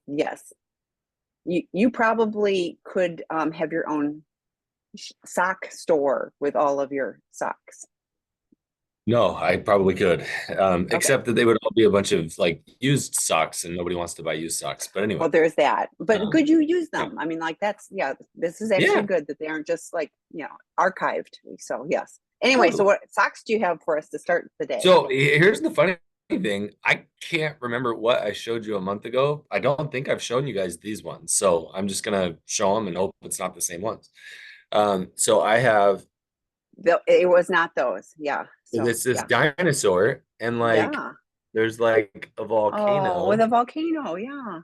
Yes. You probably could have your own sock store with all of your socks. No, I probably could. Okay. Except that they would all be a bunch of like used socks and nobody wants to buy used socks. But anyway, Well, there's that. But um, could you use yeah, them? I mean, like that's yeah, this is actually yeah, good that they aren't just like, archived. So yes. Anyway, so totally. what socks do you have for us to start the day? So here's the funny thing. I can't remember what I showed you a month ago. I don't think I've shown you guys these ones. So I'm just gonna show them and hope it's not the same ones. So I have It was not those. Yeah. So this yeah. dinosaur and like Yeah. there's like a Oh, with volcano. a volcano. Yeah.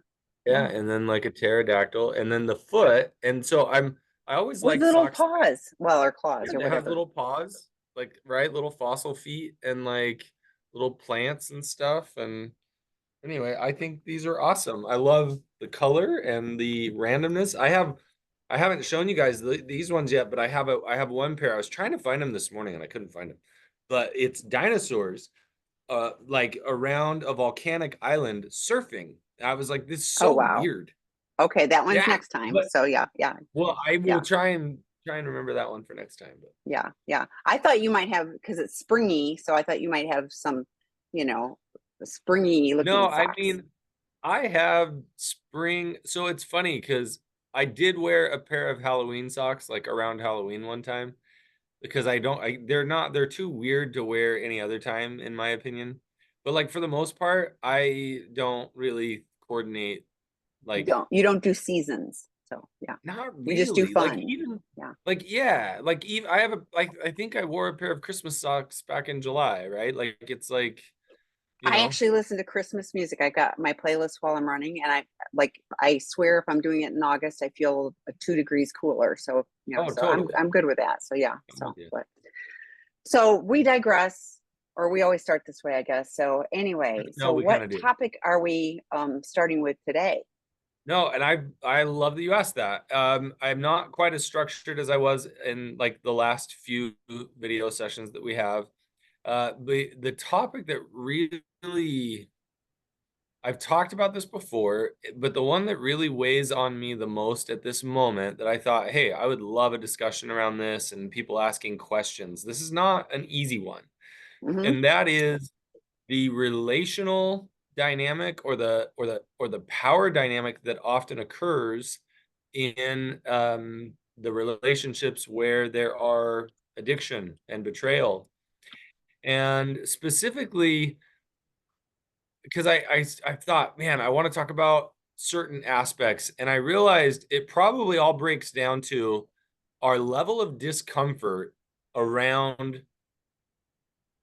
Yeah, Yeah. and then like a pterodactyl and then the foot. And so I always With like little socks paws. Well, or claws or that have whatever. little paws, like right, little fossil feet and like little plants and stuff. And anyway, I think these are awesome. I love the color and the randomness. I haven't shown you guys these ones yet, but I have one pair. I was trying to find them this morning and I couldn't find them. But it's dinosaurs like around a volcanic island surfing. I was like, this is Oh so wow. weird. Okay, that one's Yeah, next time. but So yeah, yeah, well, I will yeah, try and remember that one for next time. But yeah, yeah. I thought you might have because it's springy, so I thought you might have some, you know, springy no, looking I socks. mean, I have spring. So it's funny because I did wear a pair of Halloween socks like around Halloween one time because they're too weird to wear any other time, in my opinion. But like for the most part, I don't really coordinate like You don't do seasons. So yeah, not you just do really. Like fun. even Yeah. like yeah, like even I have a like I think I wore a pair of Christmas socks back in July, right? Like it's like, you I know, actually listen to Christmas music. I got my playlist while I'm running, and I swear if I'm doing it in August, I feel 2 degrees cooler. So oh, so I'm totally. I'm good with that. So yeah. I'm with you. So we digress, or we always start this way, I guess. So anyway, No, so we kind what of do. topic are we starting with today? No, and I love that you asked that. I'm not quite as structured as I was in like the last few video sessions that we have. The topic that really I've talked about this before, but the one that really weighs on me the most at this moment that I thought, hey, I would love a discussion around this and people asking questions. This is not an easy one, Hmm. and that is the relational dynamic or the power dynamic that often occurs in the relationships where there are addiction and betrayal. And specifically, because I thought, man, I want to talk about certain aspects, and I realized it probably all breaks down to our level of discomfort around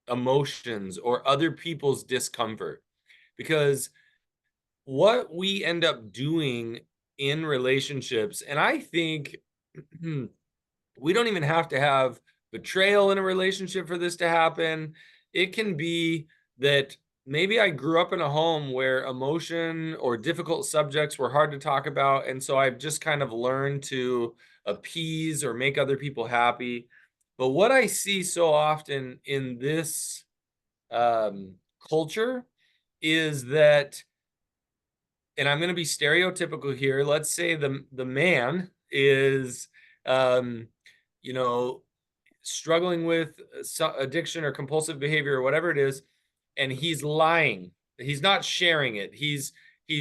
emotions or other people's discomfort. Because what we end up doing in relationships, and I think we don't even have to have betrayal in a relationship for this to happen. It can be that maybe I grew up in a home where emotion or difficult subjects were hard to talk about. And so I've just kind of learned to appease or make other people happy. But what I see so often in this um, culture is that, and I'm going to be stereotypical here. Let's say the man is, um, you know, struggling with addiction or compulsive behavior or whatever it is, and he's lying. He's not sharing it. He's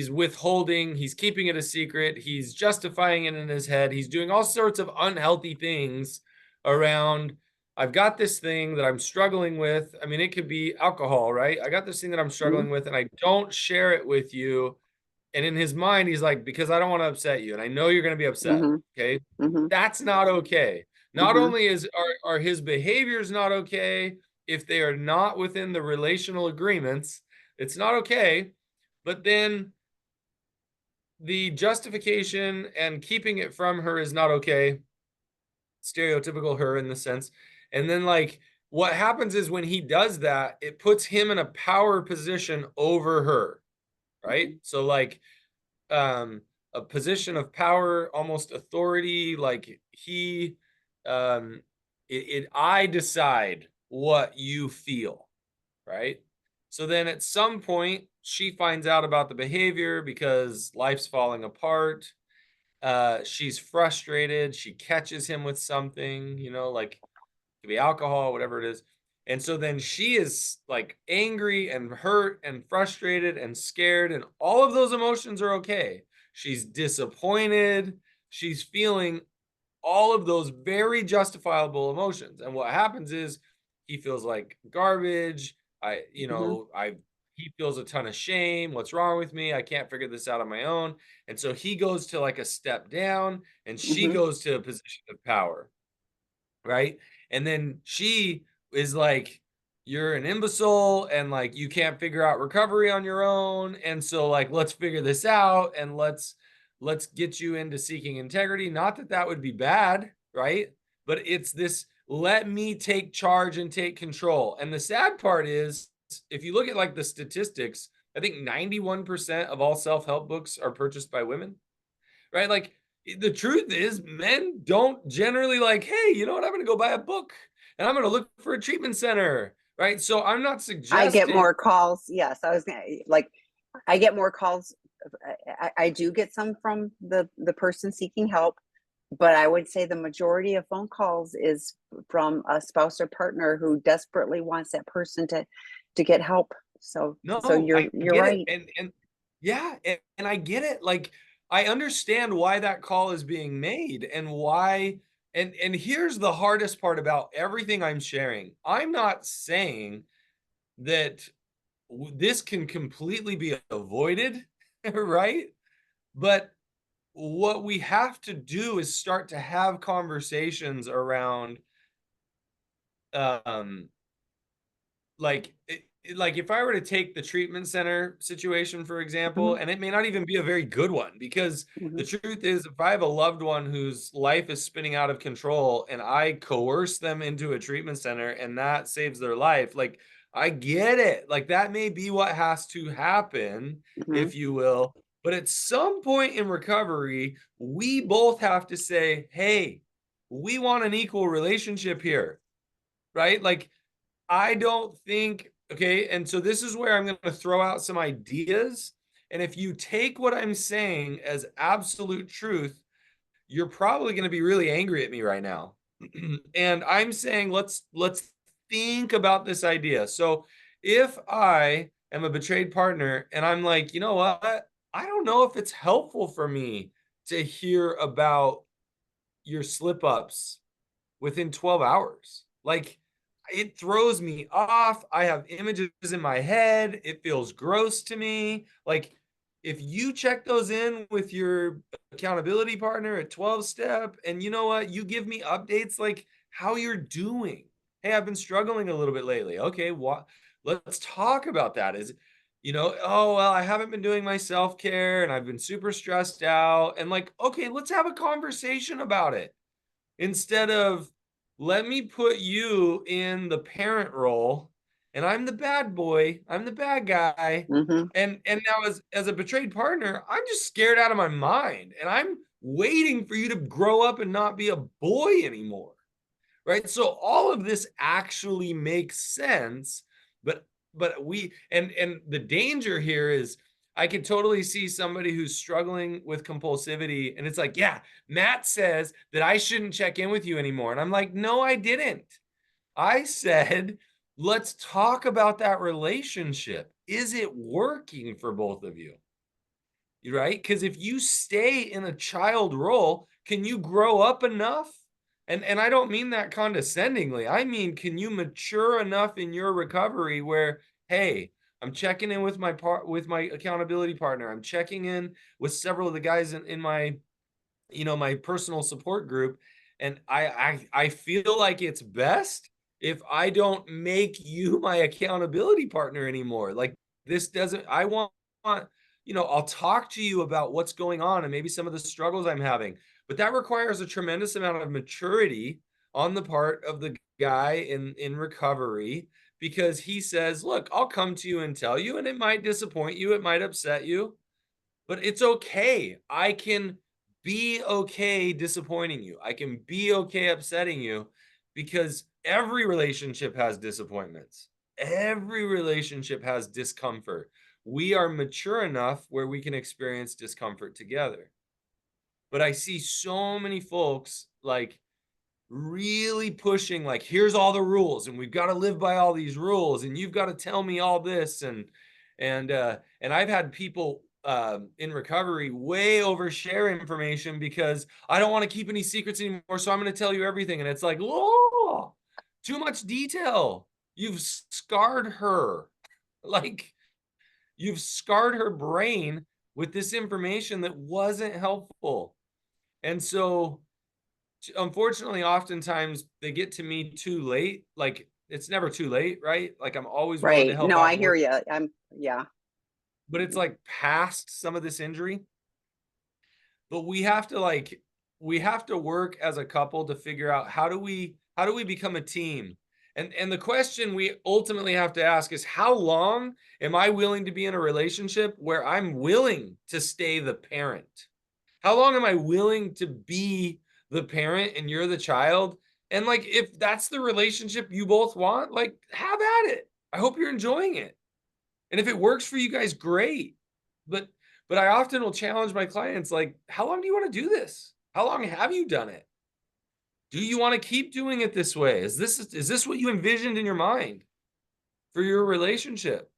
withholding. He's keeping it a secret. He's justifying it in his head. He's doing all sorts of unhealthy things around. I've got this thing that I'm struggling with. I mean, it could be alcohol, right? I got this thing that I'm Hmm. struggling with, and I don't share it with you, and in his mind, he's like, because I don't want to upset you. And I know you're going to be upset. Hmm. Okay. Hmm. That's not okay. Not Hmm. only are his behaviors not okay, if they are not within the relational agreements, it's not okay. But then the justification and keeping it from her is not okay. Stereotypical her in the sense. And then like what happens is when he does that, it puts him in a power position over her. Right. So like um a position of power, almost authority, like he I decide what you feel, right? So then at some point she finds out about the behavior because life's falling apart. She's frustrated. She catches him with something, like it could be alcohol, whatever it is. And so then she is like angry and hurt and frustrated and scared, and all of those emotions are okay. She's disappointed. She's feeling all of those very justifiable emotions. And what happens is he feels like garbage. Hmm. He feels a ton of shame. What's wrong with me? I can't figure this out on my own. And so he goes to like a step down and she Hmm. goes to a position of power, right? And then she is like, you're an imbecile and like you can't figure out recovery on your own. And so like let's figure this out and let's get you into seeking integrity. Not that that would be bad, right? But it's this let me take charge and take control. And the sad part is if you look at like the statistics, I think 91% of all self-help books are purchased by women, right? Like the truth is men don't generally like, hey, you know what? I'm going to go buy a book and I'm going to look for a treatment center, right? So I'm not I get suggesting. more calls. Yes, I was gonna like. I get more calls. I do get some from the person seeking help, but I would say the majority of phone calls is from a spouse or partner who desperately wants that person to get help. So No, I you're get it. right. And yeah, and I get it. Like I understand why that call is being made and why. And here's the hardest part about everything I'm sharing. I'm not saying that this can completely be avoided, right? But what we have to do is start to have conversations around um like if I were to take the treatment center situation for example, Hmm. and it may not even be a very good one because the Hmm. truth is if I have a loved one whose life is spinning out of control and I coerce them into a treatment center and that saves their life, like I get it. Like that may be what has to happen, Hmm. if you will. But at some point in recovery, we both have to say, hey, we want an equal relationship here, right? Like I don't think, okay, and so this is where I'm going to throw out some ideas. And if you take what I'm saying as absolute truth, you're probably going to be really angry at me right now. And I'm saying let's think about this idea. So if I am a betrayed partner and I'm like, you know what? I don't know if it's helpful for me to hear about your slip ups within 12 hours. Like it throws me off. I have images in my head. It feels gross to me. Like if you check those in with your accountability partner at 12 step and you know what, you give me updates like how you're doing. Hey, I've been struggling a little bit lately. Okay, what let's talk about that. Is oh well, I haven't been doing my self-care and I've been super stressed out and like, okay, let's have a conversation about it instead of let me put you in the parent role and I'm the bad boy, I'm the bad guy. Hmm. And now as a betrayed partner, I'm just scared out of my mind and I'm waiting for you to grow up and not be a boy anymore. Right? So all of this actually makes sense, but we and the danger here is I could totally see somebody who's struggling with compulsivity and it's like, yeah, Matt says that I shouldn't check in with you anymore. And I'm like, no, I didn't. I said, let's talk about that relationship. Is it working for both of you? Right? Because if you stay in a child role, can you grow up enough? And I don't mean that condescendingly. I mean, can you mature enough in your recovery where, hey, I'm checking in with my accountability partner. I'm checking in with several of the guys in my my personal support group, and I feel like it's best if I don't make you my accountability partner anymore. Like this doesn't I want I'll talk to you about what's going on and maybe some of the struggles I'm having, but that requires a tremendous amount of maturity on the part of the guy in recovery because he says, "Look, I'll come to you and tell you and it might disappoint you, it might upset you, but it's okay. I can be okay disappointing you. I can be okay upsetting you because every relationship has disappointments. Every relationship has discomfort. we are mature enough where we can experience discomfort together. But I see so many folks like really pushing, like, here's all the rules and we've got to live by all these rules and you've got to tell me all this. And I've had people in recovery way overshare information because I don't want to keep any secrets anymore, so I'm going to tell you everything. And it's like, whoa, too much detail. You've scarred her. Like, you've scarred her brain with this information that wasn't helpful. And so, unfortunately, oftentimes they get to me too late. Like, it's never too late, right? Like, I'm always willing to Right. help No, out I more, hear you. Yeah. but it's like past some of this injury. But we have to work as a couple to figure out how do we become a team. And the question we ultimately have to ask is, how long am I willing to be in a relationship where I'm willing to stay the parent? How long am I willing to be the parent and you're the child? And like, if that's the relationship you both want, like, have at it. I hope you're enjoying it. And if it works for you guys, great. But but I often will challenge my clients, like, how long do you want to do this? How long have you done it? Do you want to keep doing it this way? Is this what you envisioned in your mind for your relationship?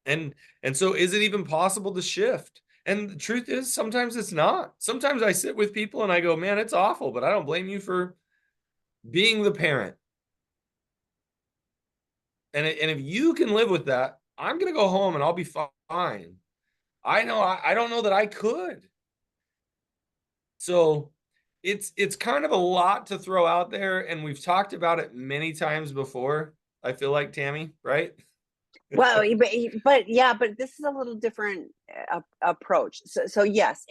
And so, is it even possible to shift? And the truth is, sometimes it's not. Sometimes I sit with people and I go, man, it's awful, but I don't blame you for being the parent. And if you can live with that, I'm gonna go home and I'll be fine. I know I don't know that I could. So it's kind of a lot to throw out there, and we've talked about it many times before. I feel like, Tammy, right? Well, but yeah, but this is a little different approach. So yes,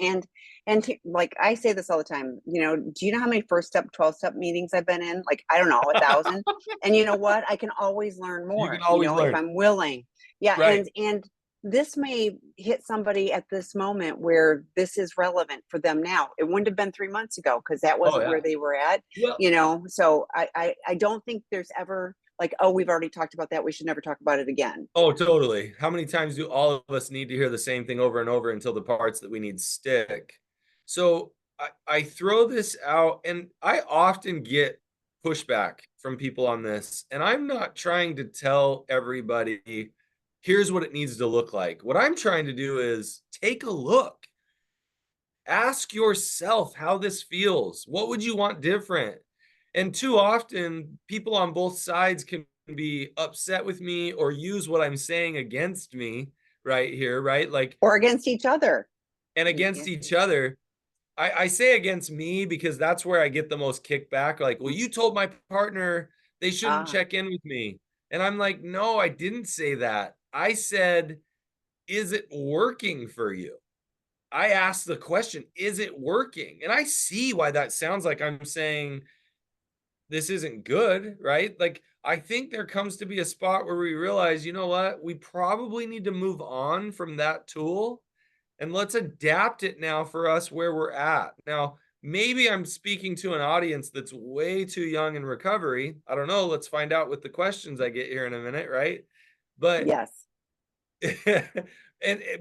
like I say this all the time. Do you know how many first step, 12-step meetings I've been in? Like, I don't know, 1,000. And you know what? I can always learn You can more. always If learn. I'm willing. Yeah, Right. and this may hit somebody at this moment where this is relevant for them now. It wouldn't have been 3 months ago because that Oh wasn't where yeah. they were at. Well, So I don't think there's ever like, oh, we've already talked about that. We should never talk about it again. oh, totally. How many times do all of us need to hear the same thing over and over until the parts that we need stick? So I throw this out, and I often get pushback from people on this. And I'm not trying to tell everybody, here's what it needs to look like. What I'm trying to do is take a look. Ask yourself how this feels. What would you want different? And too often, people on both sides can be upset with me or use what I'm saying against me right here, right? Like, Or against each other. and against Yeah. each other. I say against me because that's where I get the most kickback. Like, well, you told my partner they shouldn't Ah, check in with me. And I'm like, no, I didn't say that. I said, is it working for you? I asked the question, is it working? And I see why that sounds like I'm saying this isn't good, right? Like, I think there comes to be a spot where we realize, you know what? We probably need to move on from that tool and let's adapt it now for us where we're at. Now, maybe I'm speaking to an audience that's way too young in recovery. I don't know. Let's find out with the questions I get here in a minute, right? But yes.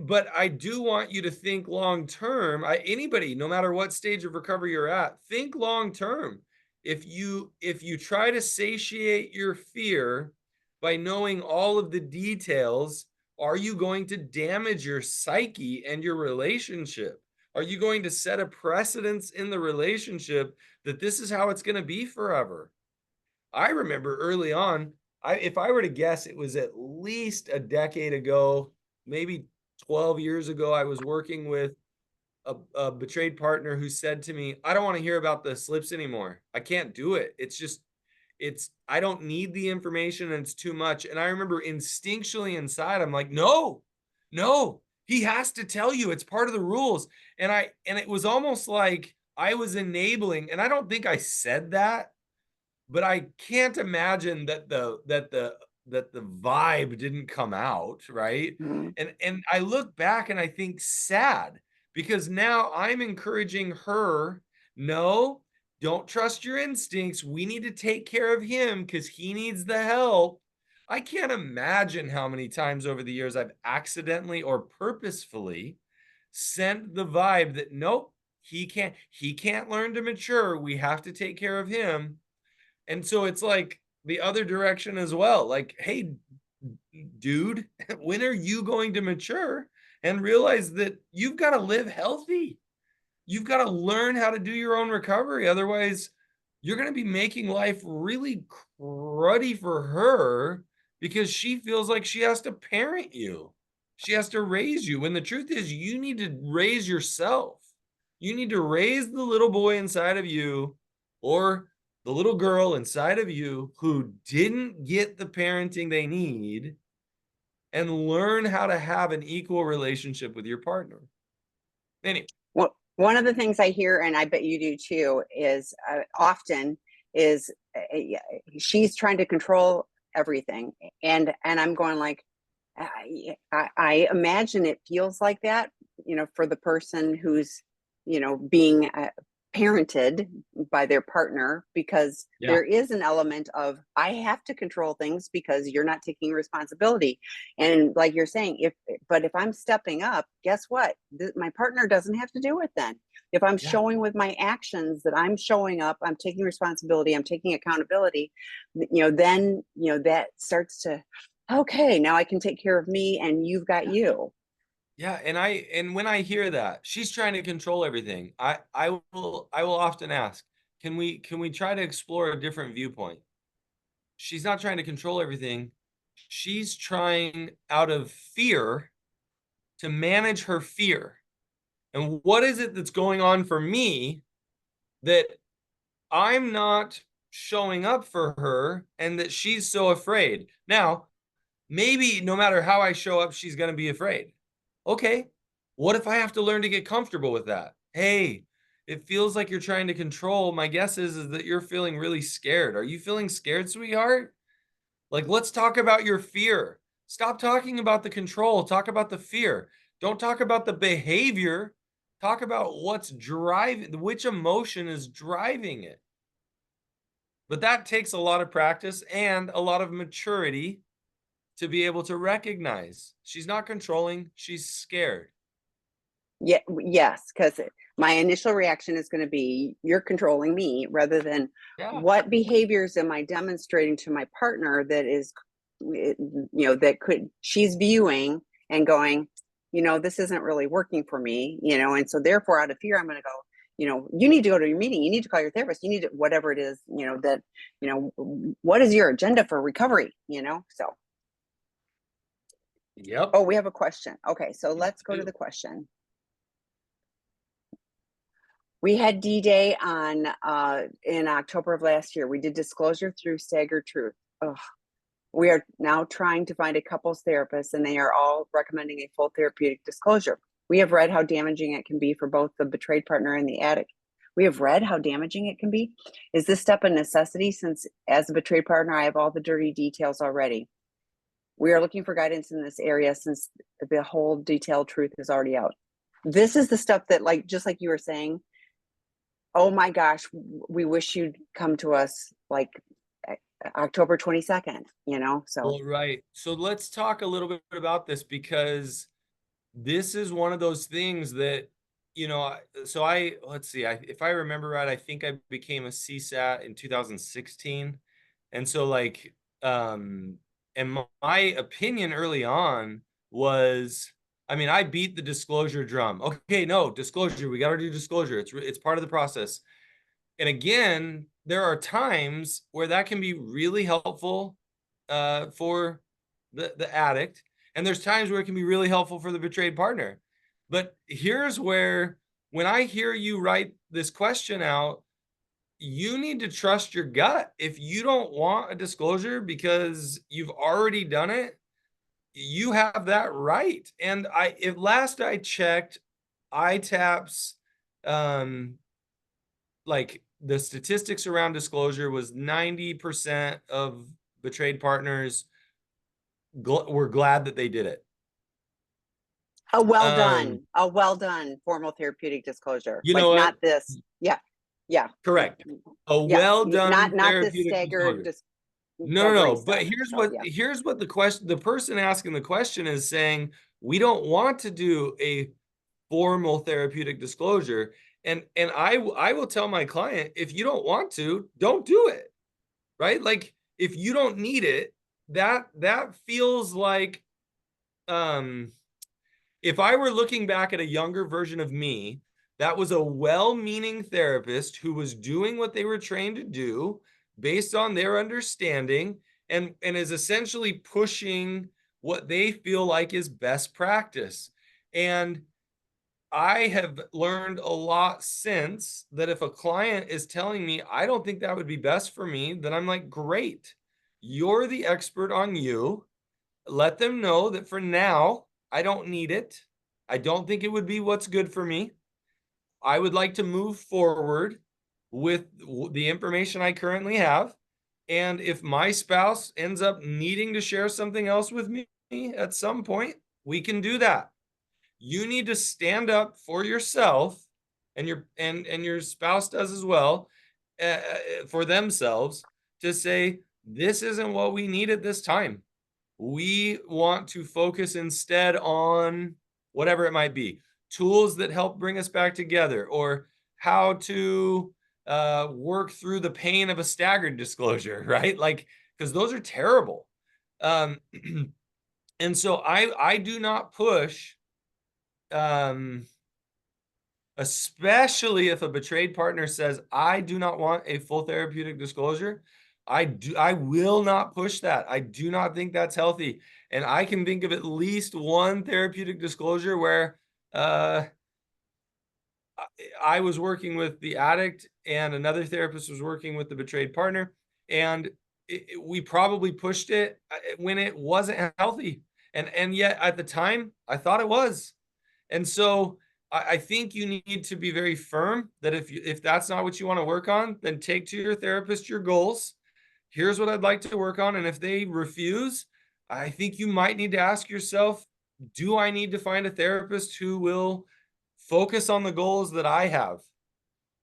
but I do want you to think long term. Anybody, no matter what stage of recovery you're at, think long term. If you try to satiate your fear by knowing all of the details, are you going to damage your psyche and your relationship? Are you going to set a precedence in the relationship that this is how it's going to be forever? I remember early on, if I were to guess, it was at least a decade ago, maybe 12 years ago, I was working with a betrayed partner who said to me, I don't want to hear about the slips anymore. I can't do it. I don't need the information and it's too much. And I remember instinctually inside, I'm like, no, no, he has to tell you. It's part of the rules. And it was almost like I was enabling, and I don't think I said that, but I can't imagine that the vibe didn't come out, right? Mhm. And I look back and I think sad because now I'm encouraging her, no, don't trust your instincts. We need to take care of him because he needs the help. I can't imagine how many times over the years I've accidentally or purposefully sent the vibe that nope, he can't learn to mature. We have to take care of him. And so it's like the other direction as well. Like, hey, dude, when are you going to mature and realize that you've got to live healthy? You've got to learn how to do your own recovery. Otherwise, you're going to be making life really cruddy for her because she feels like she has to parent you. She has to raise you. When the truth is, you need to raise yourself. You need to raise the little boy inside of you or the little girl inside of you who didn't get the parenting they need and learn how to have an equal relationship with your partner. Anyway. Well, one of the things I hear, and I bet you do too, is often is she's trying to control everything, and I'm going like, I imagine it feels like that, for the person who's, being parented by their partner, because Yeah. there is an element of I have to control things because you're not taking responsibility. And like you're saying, if I'm stepping up, guess what? My partner doesn't have to do it then. If I'm Yeah. showing with my actions that I'm showing up, I'm taking responsibility, I'm taking accountability, then that starts to, okay, now I can take care of me and you've got you. Yeah, and when I hear that she's trying to control everything, I will often ask, can we try to explore a different viewpoint? She's not trying to control everything. She's trying out of fear to manage her fear. And what is it that's going on for me that I'm not showing up for her and that she's so afraid? Now, maybe no matter how I show up, she's going to be afraid. Okay, what if I have to learn to get comfortable with that? Hey, it feels like you're trying to control. My guess is that you're feeling really scared. Are you feeling scared, sweetheart? Like, let's talk about your fear. Stop talking about the control. Talk about the fear. Don't talk about the behavior. Talk about what's driving, which emotion is driving it. But that takes a lot of practice and a lot of maturity to be able to recognize she's not controlling, she's scared. Yeah, yes, because my initial reaction is going to be you're controlling me, rather than Yeah. what behaviors am I demonstrating to my partner that is, that could she's viewing and going, this isn't really working for me, and so therefore out of fear I'm going to go, you need to go to your meeting, you need to call your therapist, you need to whatever it is, that, what is your agenda for recovery, so. Yep. Oh, we have a question. Okay, so You let's go to do. the question. We had D-Day on in October of last year. We did disclosure through staggered truth. Ugh. We are now trying to find a couples therapist, and they are all recommending a full therapeutic disclosure. We have read how damaging it can be for both the betrayed partner and the addict. We have read how damaging it can be. Is this step a necessity, since as a betrayed partner, I have all the dirty details already? We are looking for guidance in this area since the whole detailed truth is already out. This is the stuff that, like, just like you were saying, oh my gosh, we wish you'd come to us like October 22nd, so. Well, right. So let's talk a little bit about this because this is one of those things that, so let's see, if I remember right, I think I became a CSAT in 2016. And so and my opinion early on was, I mean, I beat the disclosure drum. Okay, no, disclosure, we got to do disclosure. It's part of the process. And again, there are times where that can be really helpful for the addict, and there's times where it can be really helpful for the betrayed partner. But here's where, when I hear you write this question out, you need to trust your gut. If you don't want a disclosure because you've already done it, you have that right. And if last I checked, ITAP's like the statistics around disclosure was 90% of betrayed partners were glad that they did it. A well done formal therapeutic disclosure, You like know not what? this. Yeah. Correct. A Yes, well done not this therapeutic staggered disclosure. No, no, recovery no. But stuff. So yeah. here's what the person asking the question is saying, we don't want to do a formal therapeutic disclosure. And I will tell my client, if you don't want to, don't do it. Right? Like if you don't need it, that feels like um if I were looking back at a younger version of me, that was a well-meaning therapist who was doing what they were trained to do based on their understanding and is essentially pushing what they feel like is best practice. And I have learned a lot since that if a client is telling me, I don't think that would be best for me, then I'm like, great. You're the expert on you. Let them know that for now, I don't need it. I don't think it would be what's good for me. I would like to move forward with the information I currently have. And if my spouse ends up needing to share something else with me at some point, we can do that. You need to stand up for yourself, and your spouse does as well, for themselves, to say, this isn't what we need at this time. We want to focus instead on whatever it might be, tools that help bring us back together, or how to work through the pain of a staggered disclosure, right? Like, because those are terrible. Um, and so I do not push, um, especially if a betrayed partner says, I do not want a full therapeutic disclosure. I will not push that. I do not think that's healthy. And I can think of at least one therapeutic disclosure where uh, I was working with the addict and another therapist was working with the betrayed partner. And we probably pushed it when it wasn't healthy. And yet at the time, I thought it was. And so I think you need to be very firm that if that's not what you want to work on, then take to your therapist your goals. Here's what I'd like to work on. And if they refuse, I think you might need to ask yourself, do I need to find a therapist who will focus on the goals that I have?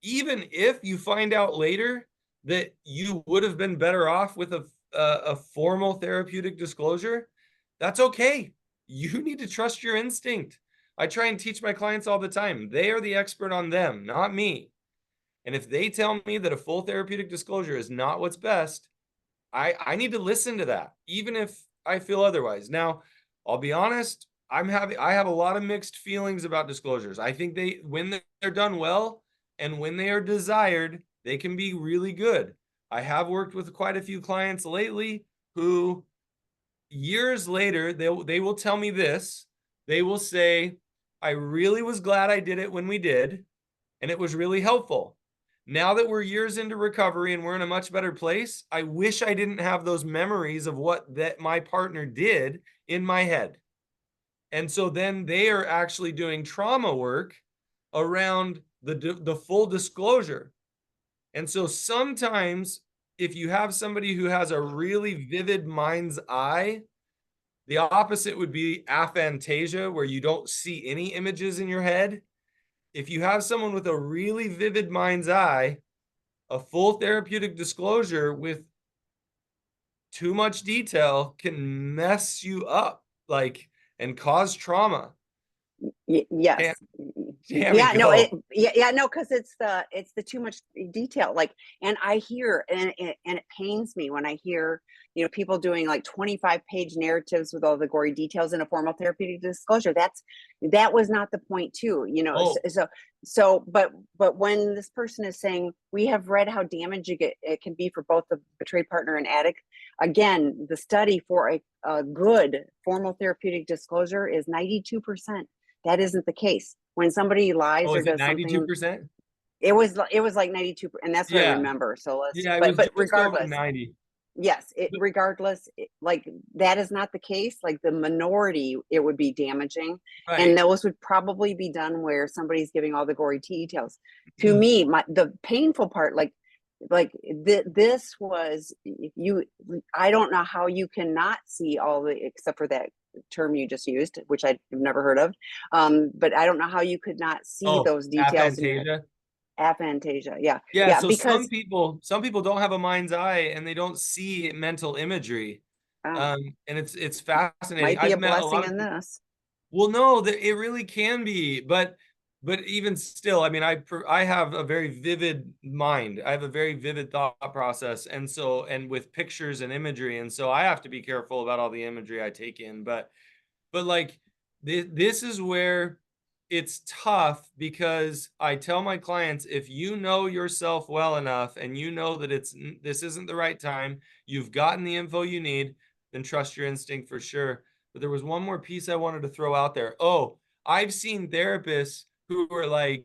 Even if you find out later that you would have been better off with a formal therapeutic disclosure, that's okay. You need to trust your instinct. I try and teach my clients all the time. They are the expert on them, not me. And if they tell me that a full therapeutic disclosure is not what's best, I need to listen to that, even if I feel otherwise. Now, I'll be honest, I have a lot of mixed feelings about disclosures. I think when they're done well and when they are desired, they can be really good. I have worked with quite a few clients lately who years later they will tell me this. They will say, I really was glad I did it when we did, and it was really helpful. Now that we're years into recovery and we're in a much better place, I wish I didn't have those memories of what that my partner did in my head. And so then they are actually doing trauma work around the full disclosure. And so sometimes if you have somebody who has a really vivid mind's eye, the opposite would be aphantasia, where you don't see any images in your head. If you have someone with a really vivid mind's eye, a full therapeutic disclosure with too much detail can mess you up, like, and cause trauma. Yes. Tammy, Yeah, no, go. yeah, no, because it's the too much detail. Like, and I hear, and it pains me when I hear, people doing like 25-page narratives with all the gory details in a formal therapeutic disclosure. That was not the point too, Oh, but when this person is saying, we have read how damaging it can be for both the betrayed partner and addict. Again, the study for a good formal therapeutic disclosure is 92%. That isn't the case. When somebody lies oh, or is it does something, 92%? it was like 92, and that's what I Yeah. remember. So Yeah, it but was just over regardless, 90. yes, regardless, like, that is not the case. Like, the minority, it would be damaging, and Right. those would probably be done where somebody's giving all the gory details. To me, the painful part, this was, I don't know how you cannot see all the, except for that term you just used, which I've never heard of. But I don't know how you could not see Oh, those details in your head. aphantasia. aphantasia. Yeah. Yeah, Yeah. so Because, some people don't have a mind's eye and they don't see mental imagery. oh, And it's fascinating. might be I've a met a blessing lot of in people. this. Well, no, that it really can be, but even still, I mean, I have a very vivid mind. I have a very vivid thought process, and so and with pictures and imagery, and so I have to be careful about all the imagery I take in. But like this is where it's tough because I tell my clients, if you know yourself well enough and you know that this isn't the right time, you've gotten the info you need, then trust your instinct for sure. But there was one more piece I wanted to throw out there. Oh, I've seen therapists who are like,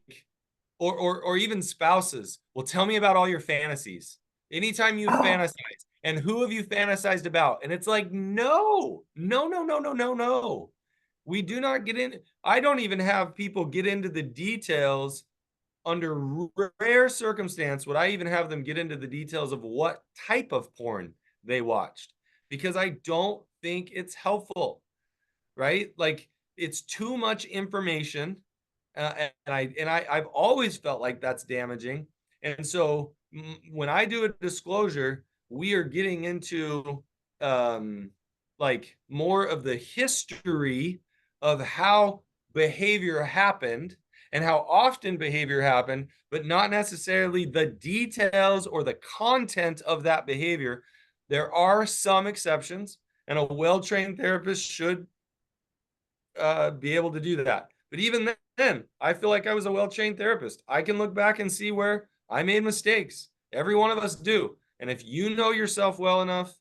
or even spouses. Well, tell me about all your fantasies. Anytime you Oh, fantasize, and who have you fantasized about? And it's like, no, no, no, no, no, no, no. We do not get in. I don't even have people get into the details under rare circumstance. Would I even have them get into the details of what type of porn they watched? Because I don't think it's helpful, right? Like it's too much information, I've always felt like that's damaging. And so when I do a disclosure, we are getting into um, like more of the history of how behavior happened and how often behavior happened, but not necessarily the details or the content of that behavior. There are some exceptions, and a well-trained therapist should be able to do that. But even then, I feel like I was a well-trained therapist. I can look back and see where I made mistakes. Every one of us do. And if you know yourself well enough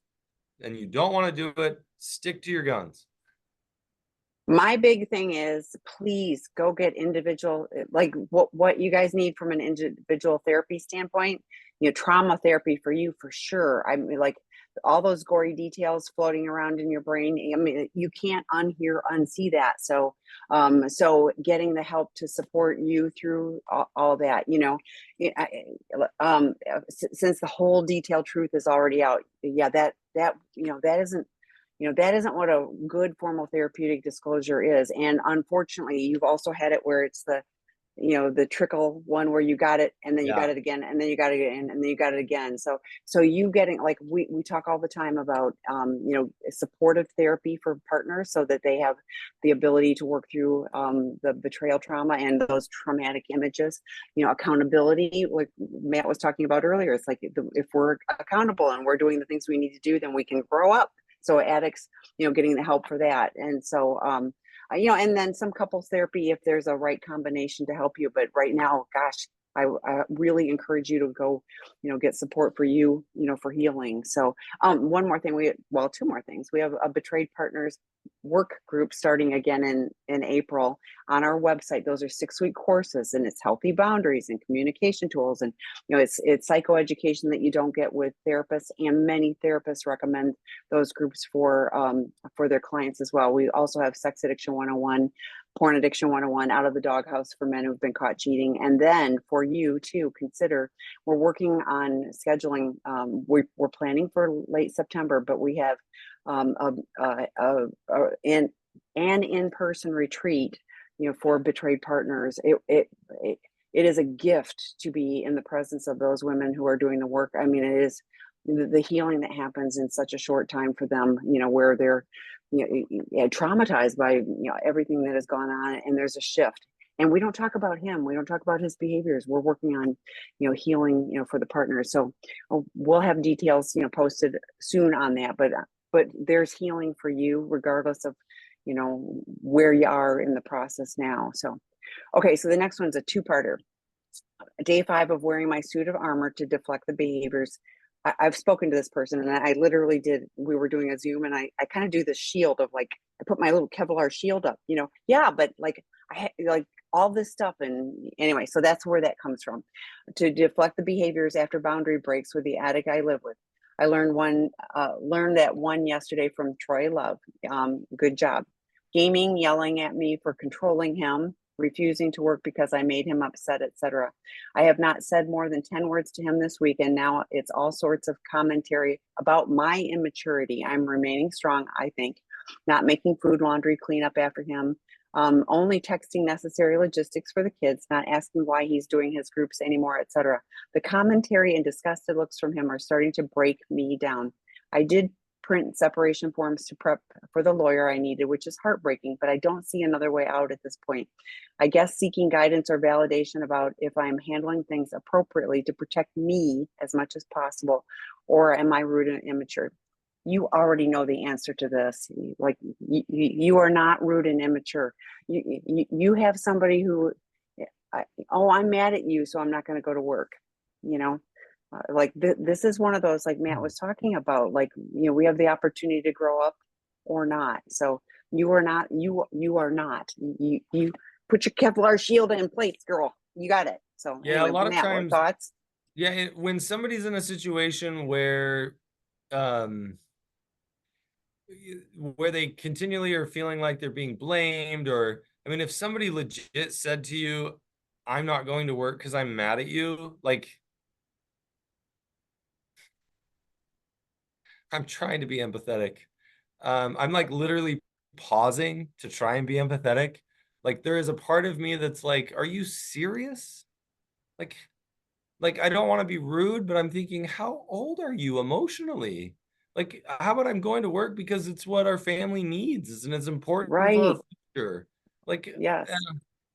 and you don't want to do it, stick to your guns. my big thing is please go get individual, like what you guys need from an individual therapy standpoint. Trauma therapy for you for sure. I mean, like all those gory details floating around in your brain. I mean, you can't unhear, unsee that. So getting the help to support you through all that, since the whole detailed truth is already out. Yeah, that isn't what a good formal therapeutic disclosure is. And unfortunately, you've also had it where it's the trickle one where you got it and then you got Yeah. it again and then you got it again and then you got it again. So you getting, like, we talk all the time about supportive therapy for partners so that they have the ability to work through the betrayal trauma and those traumatic images. Accountability, like Matt was talking about earlier. It's like if we're accountable and we're doing the things we need to do, then we can grow up. So addicts, getting the help for that. And so and then some couples therapy if there's a right combination to help you. But right now, gosh, I really encourage you to go, get support for you, for healing. So one more thing, two more things. We have a Betrayed Partners work group starting again in April on our website. Those are 6-week courses, and it's healthy boundaries and communication tools, and it's psychoeducation that you don't get with therapists, and many therapists recommend those groups for their clients as well. We also have Sex Addiction 101, Porn Addiction 101, Out of the Doghouse for men who've been caught cheating. And then for you to consider, we're working on scheduling. We're planning for late September, but we have an in-person retreat, for betrayed partners. It is a gift to be in the presence of those women who are doing the work. I mean, it is the healing that happens in such a short time for them, where they're traumatized by everything that has gone on, and there's a shift. And we don't talk about him. We don't talk about his behaviors. We're working on, healing, for the partners. So we'll have details, posted soon on that. But there's healing for you, regardless of, where you are in the process now. So, okay. So the next one's a two-parter. Day 5 of wearing my suit of armor to deflect the behaviors. I've spoken to this person, and I literally we were doing a Zoom, and I kind of do this shield of, like, I put my little Kevlar shield up, yeah, but like like all this stuff. And anyway, so that's where that comes from, to deflect the behaviors after boundary breaks with the addict I live with. I learned that one yesterday from Troy Love. Good job. Gaming, yelling at me for controlling him, refusing to work because I made him upset, etc. I have not said more than 10 words to him this week, and now it's all sorts of commentary about my immaturity. I'm remaining strong, I think, not making food, laundry, clean up after him, Only texting necessary logistics for the kids, not asking why he's doing his groups anymore, etc. The commentary and disgusted looks from him are starting to break me down. I did print separation forms to prep for the lawyer I needed, which is heartbreaking, but I don't see another way out at this point. I guess seeking guidance or validation about if I'm handling things appropriately to protect me as much as possible, or am I rude and immature? You already know the answer to this. Like, you are not rude and immature. You have somebody who, oh, I'm mad at you, so I'm not going to go to work. You know, like this is one of those, like Matt was talking about, like, we have the opportunity to grow up or not. So you are not, you are not, you put your Kevlar shield in place, girl. You got it. So Yeah, a anyway, lot of Matt, what times, thoughts? yeah, when somebody's in a situation um, where they continually are feeling like they're being blamed, or, I mean, if somebody legit said to you, I'm not going to work because I'm mad at you, like, I'm trying to be empathetic. I'm like literally pausing to try and be empathetic. Like, there is a part of me that's like, are you serious? Like, I don't want to be rude, but I'm thinking, how old are you emotionally? Like, how about I'm going to work because it's what our family needs and it's important for our Right. future. Like, Yes.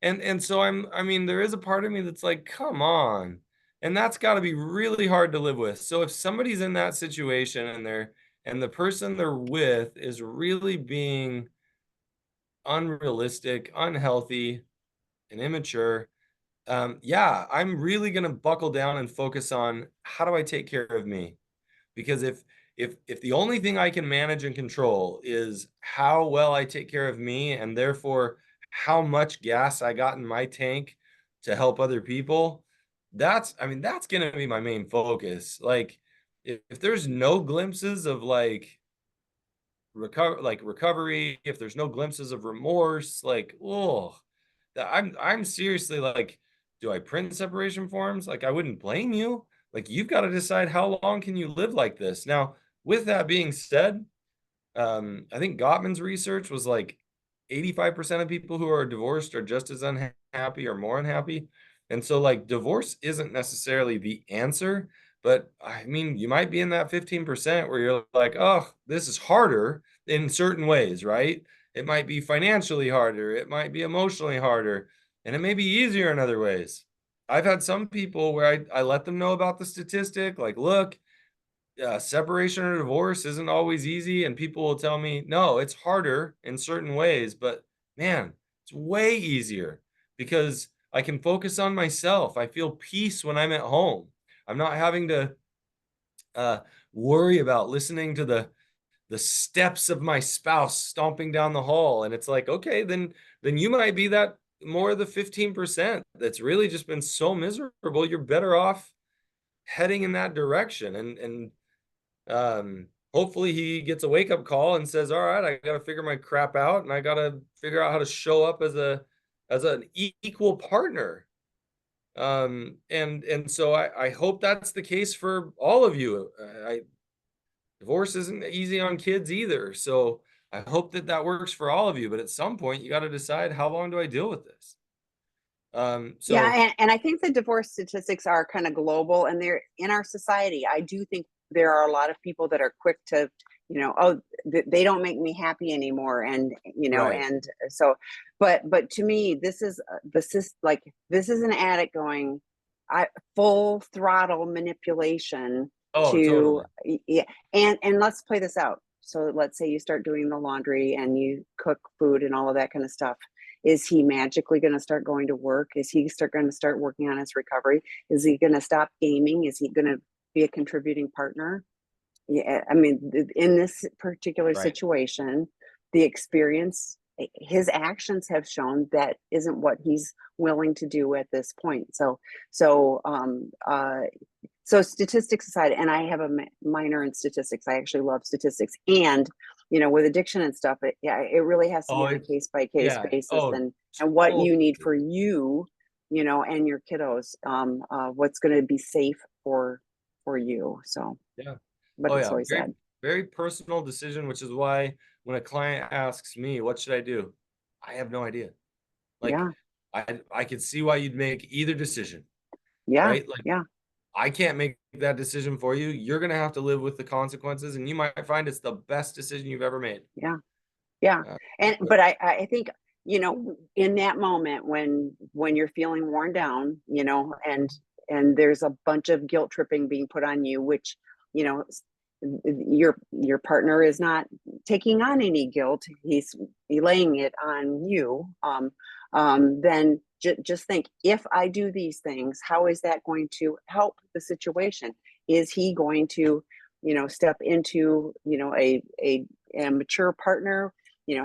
and so I mean, there is a part of me that's like, come on. And that's got to be really hard to live with. So if somebody's in that situation and the person they're with is really being unrealistic, unhealthy, and immature, yeah, I'm really gonna buckle down and focus on how do I take care of me? Because if the only thing I can manage and control is how well I take care of me, and therefore how much gas I got in my tank to help other people, I mean, that's gonna be my main focus. Like, if there's no glimpses of like recovery, if there's no glimpses of remorse, like, oh, that I'm seriously like, do I print separation forms? Like, I wouldn't blame you. Like, you've got to decide how long can you live like this. Now, with that being said, I think Gottman's research was like 85% of people who are divorced are just as unhappy or more unhappy. And so, like, divorce isn't necessarily the answer, but I mean, you might be in that 15% where you're like, oh, this is harder in certain ways, right? It might be financially harder, it might be emotionally harder, and it may be easier in other ways. I've had some people where I let them know about the statistic, like, look, separation or divorce isn't always easy, and people will tell me, no, it's harder in certain ways, but man, it's way easier because I can focus on myself. I feel peace when I'm at home. I'm not having to uh, worry about listening to the steps of my spouse stomping down the hall, and it's like, okay, then you might be that more of the 15% that's really just been so miserable. You're better off heading in that direction, and hopefully he gets a wake up call and says, all right, I got to figure my crap out, and I got to figure out how to show up as an equal partner. And so I hope that's the case for all of you. Divorce isn't easy on kids either. So I hope that works for all of you. But at some point, you got to decide, how long do I deal with this? Yeah, So and I think the divorce statistics are kind of global, and they're in our society. I do think there are a lot of people that are quick to, oh, they don't make me happy anymore, and right. and so, but to me, this is an addict going, I full throttle manipulation Oh, to, totally. yeah, and let's play this out. So let's say you start doing the laundry and you cook food and all of that kind of stuff. Is he magically going to start going to work? Is he going to start working on his recovery? Is he going to stop gaming? Is he going to be a contributing partner? Yeah, I mean, in this particular Right. situation, the experience, his actions have shown that isn't what he's willing to do at this point. So, so statistics aside, and I have a minor in statistics. I actually love statistics, and with addiction and stuff, yeah, it really has to be Oh, on a it's case by case yeah. basis, Oh, and what you need totally. for you, and your kiddos, what's going to be safe for you. So, Yeah. but Oh it's yeah. always Very, sad. very personal decision, which is why when a client asks me, what should I do? I have no idea. Like Yeah. I could see why you'd make either decision, Yeah. right? Like Yeah. I can't make that decision for you. You're gonna have to live with the consequences, and you might find it's the best decision you've ever made. Yeah. Yeah. Uh, And but but I think, in that moment when you're feeling worn down, and there's a bunch of guilt tripping being put on you, which, you know, your partner is not taking on any guilt. He's laying it on you. Then just think, if I do these things, how is that going to help the situation? Is he going to, step into, a mature partner,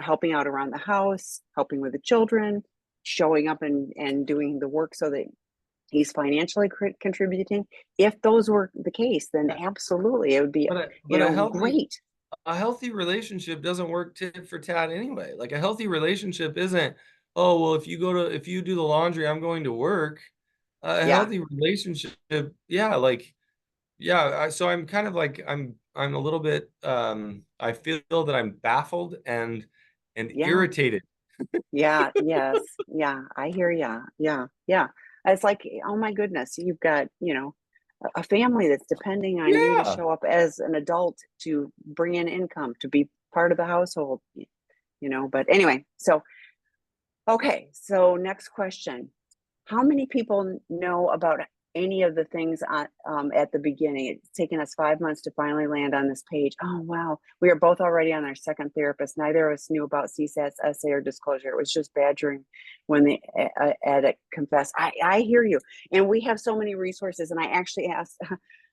helping out around the house, helping with the children, showing up and doing the work so that he's financially contributing? If those were the case, then absolutely it would be, but great. a healthy relationship doesn't work tit for tat anyway. Like a healthy relationship isn't, oh well, if you do the laundry, I'm going to work. A Yeah, healthy relationship, yeah, like yeah. So I'm kind of like I'm a little bit I feel that I'm baffled and yeah, irritated. yeah, yes, yeah, I hear ya. Yeah, yeah. It's like, oh my goodness, you've got, a family that's depending on you to Yeah. show up as an adult, to bring in income, to be part of the household, but anyway, so okay, so next question. How many people know about any of the things at the beginning? It's taken us 5 months to finally land on this page. Oh, wow. We are both already on our second therapist. Neither of us knew about CSAT's essay or disclosure. It was just badgering when the addict confessed. I hear you. And we have so many resources. And I actually asked,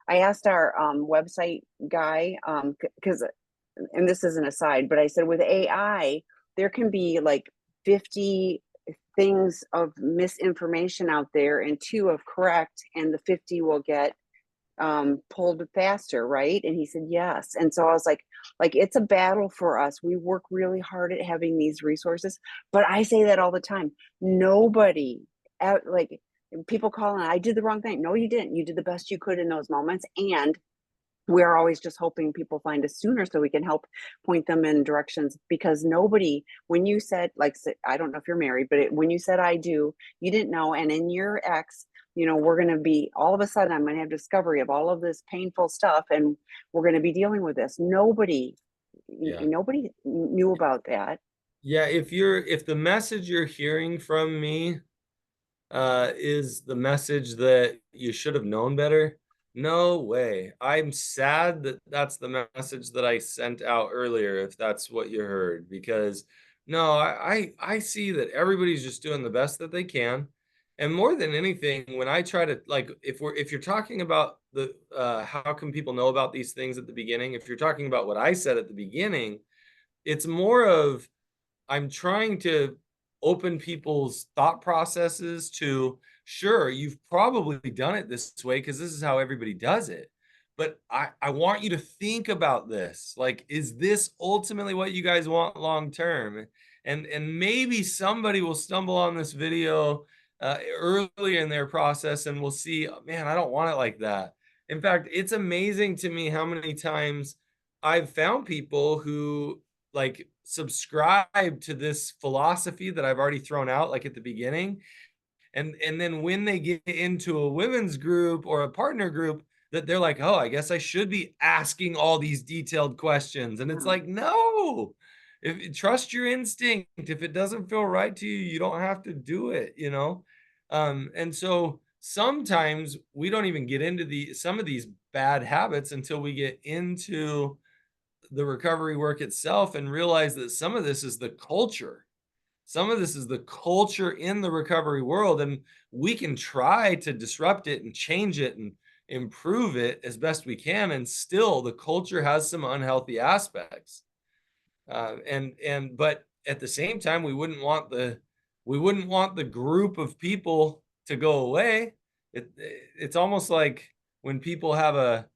I asked our website guy, because, and this is an aside, but I said, with AI, there can be like 50 things of misinformation out there and two of correct, and the 50 will get pulled faster, right? And he said yes. And so I was like, it's a battle for us. We work really hard at having these resources, but I say that all the time. Nobody like, people call and, I did the wrong thing. No, you didn't. You did the best you could in those moments, and we're always just hoping people find us sooner so we can help point them in directions. Because nobody, when you said, like, I don't know if you're married, but when you said I do, you didn't know. And in your ex, we're going to be, all of a sudden I'm going to have discovery of all of this painful stuff, and we're going to be dealing with this. Yeah. Nobody knew about that. Yeah, if the message you're hearing from me is the message that you should have known better, no way. I'm sad that that's the message that I sent out earlier, if that's what you heard, because no, I see that everybody's just doing the best that they can. And more than anything, when I try to, like, if you're talking about the how can people know about these things at the beginning, if you're talking about what I said at the beginning, it's more of, I'm trying to open people's thought processes to, sure, you've probably done it this way because this is how everybody does it. But I want you to think about this. Like, is this ultimately what you guys want long term? And maybe somebody will stumble on this video early in their process and will see, "Oh, man, I don't want it like that." In fact, it's amazing to me how many times I've found people who like subscribe to this philosophy that I've already thrown out like at the beginning, and then when they get into a women's group or a partner group, that they're like, oh, I guess I should be asking all these detailed questions. And it's Yeah. like, no, if trust your instinct. If it doesn't feel right to you, you don't have to do it. And so sometimes we don't even get into some of these bad habits until we get into the recovery work itself and realize that some of this is the culture. Some of this is the culture in the recovery world, and we can try to disrupt it and change it and improve it as best we can. And still, the culture has some unhealthy aspects. But at the same time, we wouldn't want the group of people to go away. It's almost like when people have a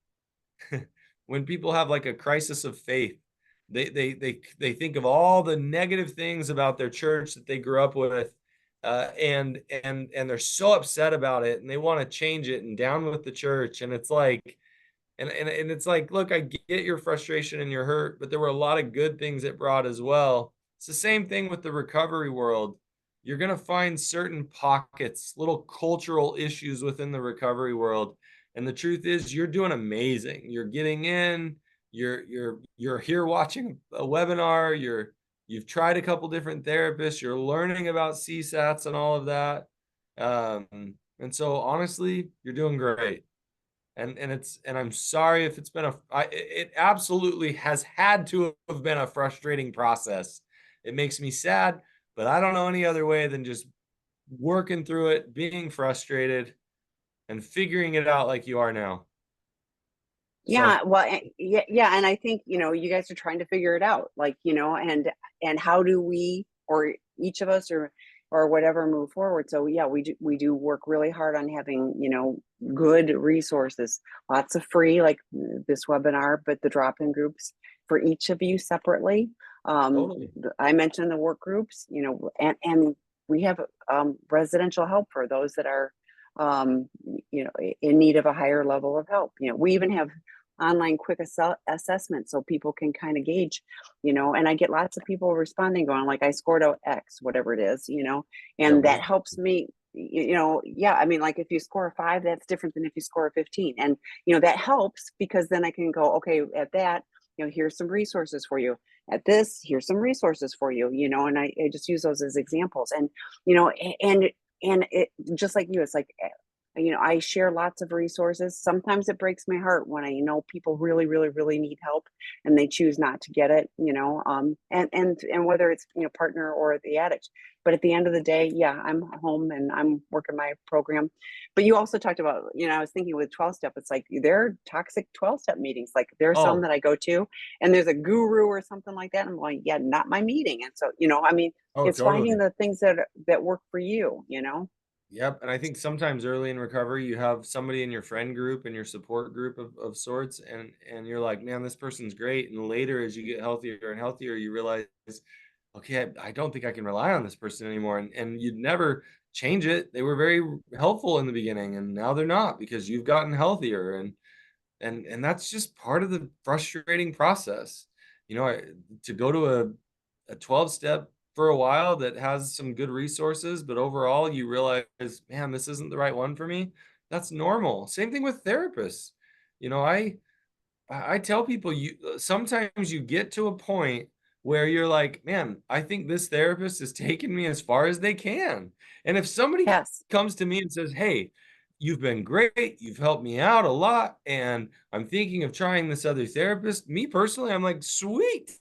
when people have like a crisis of faith, they think of all the negative things about their church that they grew up with, and they're so upset about it, and they want to change it and down with the church. And it's like, and it's like, look, I get your frustration and your hurt, but there were a lot of good things it brought as well. It's the same thing with the recovery world. you're going to find certain pockets, little cultural issues within the recovery world. And the truth is, you're doing amazing. You're getting in, you're here watching a webinar, you've tried a couple different therapists, you're learning about CSATs and all of that. And so honestly, you're doing great. And I'm sorry if it's been it absolutely has had to have been a frustrating process. It makes me sad, but I don't know any other way than just working through it, being frustrated, and figuring it out like you are now. Yeah, So well, yeah, yeah, and I think, you guys are trying to figure it out, like, and how do we, or each of us, or whatever, move forward. So yeah, we do work really hard on having, good resources, lots of free, like this webinar, but the drop-in groups for each of you separately. totally. I mentioned the work groups, and we have residential help for those that are in need of a higher level of help. We even have online quick assessment so people can kind of gauge, and I get lots of people responding going like, I scored out X, whatever it is, Yeah, and that helps me, yeah, I mean, like if you score a 5, that's different than if you score a 15. And that helps because then I can go, okay, at that, here's some resources for you. At this, here's some resources for you, and I just use those as examples. And and it, just like you, it's like, I share lots of resources. Sometimes it breaks my heart when I know people really, really, really need help and they choose not to get it, and whether it's, partner or the addict. But at the end of the day, yeah, I'm home and I'm working my program. But you also talked about, I was thinking with 12 step, it's like there are toxic 12 step meetings. Like there are some oh, that I go to and there's a guru or something like that. I'm like, yeah, not my meeting. And so, I mean, oh, it's finding totally. the things that work for you. Yep. And I think sometimes early in recovery, you have somebody in your friend group and your support group of sorts, and you're like, man, this person's great. And later, as you get healthier and healthier, you realize, okay, I don't think I can rely on this person anymore. And you'd never change it. They were very helpful in the beginning, and now they're not because you've gotten healthier. And that's just part of the frustrating process. To go to a 12 step for a while that has some good resources, but overall you realize, man, this isn't the right one for me. That's normal. Same thing with therapists. You know, I tell people, you sometimes you get to a point where you're like, man, I think this therapist has taken me as far as they can. And if somebody Yes. comes to me and says, hey, you've been great, you've helped me out a lot, and I'm thinking of trying this other therapist, me personally, I'm like, sweet,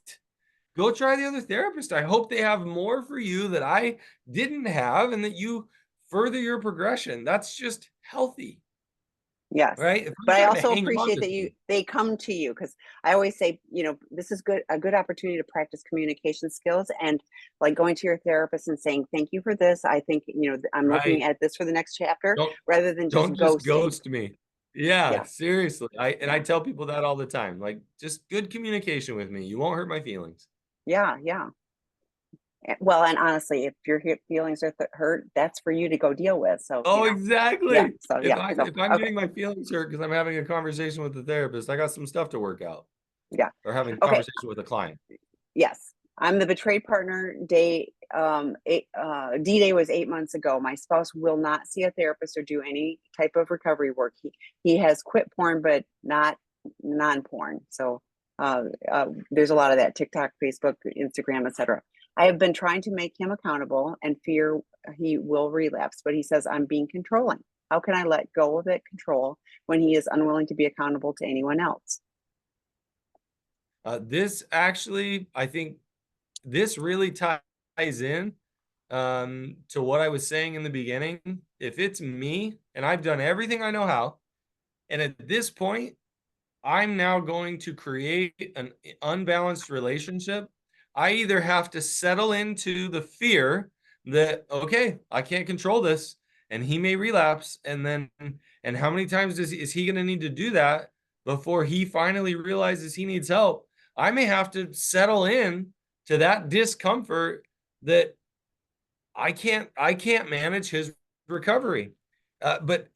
go try the other therapist. I hope they have more for you that I didn't have and that you further your progression. That's just healthy, Yes. right? If I'm But I trying to also hang on appreciate to that things, they come to you, because I always say, this is a good opportunity to practice communication skills, and like going to your therapist and saying, thank you for this. I think, I'm looking right? at this for the next chapter, Don't rather than just don't just ghosting. ghost me. Yeah, Yeah. seriously. I Yeah. tell people that all the time. Like, just good communication with me. You won't hurt my feelings. Yeah. Yeah. Well, and honestly, if your feelings are hurt, that's for you to go deal with. So, Oh, yeah. exactly. So, If yeah. I So, if I'm okay. getting my feelings hurt because I'm having a conversation with the therapist, I got some stuff to work out, Yeah. or having a Okay. conversation with a client. Yes, I'm the betrayed partner. D-Day was 8 months ago. My spouse will not see a therapist or do any type of recovery work. He has quit porn, but not non-porn. So there's a lot of that: TikTok, Facebook, Instagram, etc. I have been trying to make him accountable and fear he will relapse, but he says I'm being controlling. How can I let go of that control when he is unwilling to be accountable to anyone else? This actually, I think this really ties in to what I was saying in the beginning. If it's me and I've done everything I know how, and at this point, I'm now going to create an unbalanced relationship, I either have to settle into the fear that, okay, I can't control this and he may relapse. And how many times is he going to need to do that before he finally realizes he needs help? I may have to settle in to that discomfort that I can't manage his recovery.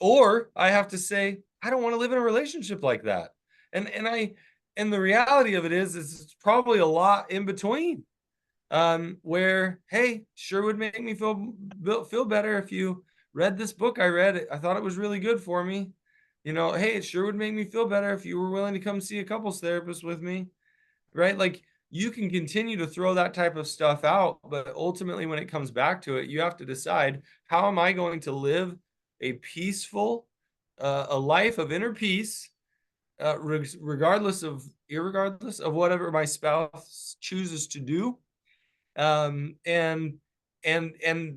Or I have to say, I don't want to live in a relationship like that. And the reality of it is it's probably a lot in between. where, hey, sure would make me feel better if you read this book I read. I thought it was really good for me. Hey, it sure would make me feel better if you were willing to come see a couples therapist with me, right? Like, you can continue to throw that type of stuff out, but ultimately when it comes back to it, you have to decide, how am I going to live a peaceful, a life of inner peace, irregardless of whatever my spouse chooses to do. And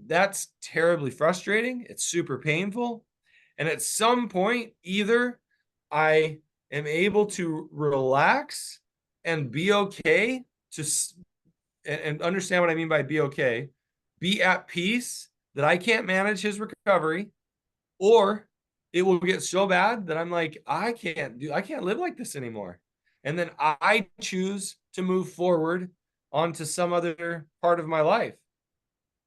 that's terribly frustrating. It's super painful. And at some point, either I am able to relax and be okay, and understand what I mean by be okay, be at peace that I can't manage his recovery, or it will get so bad that I'm like, I can't live like this anymore. And then I choose to move forward onto some other part of my life.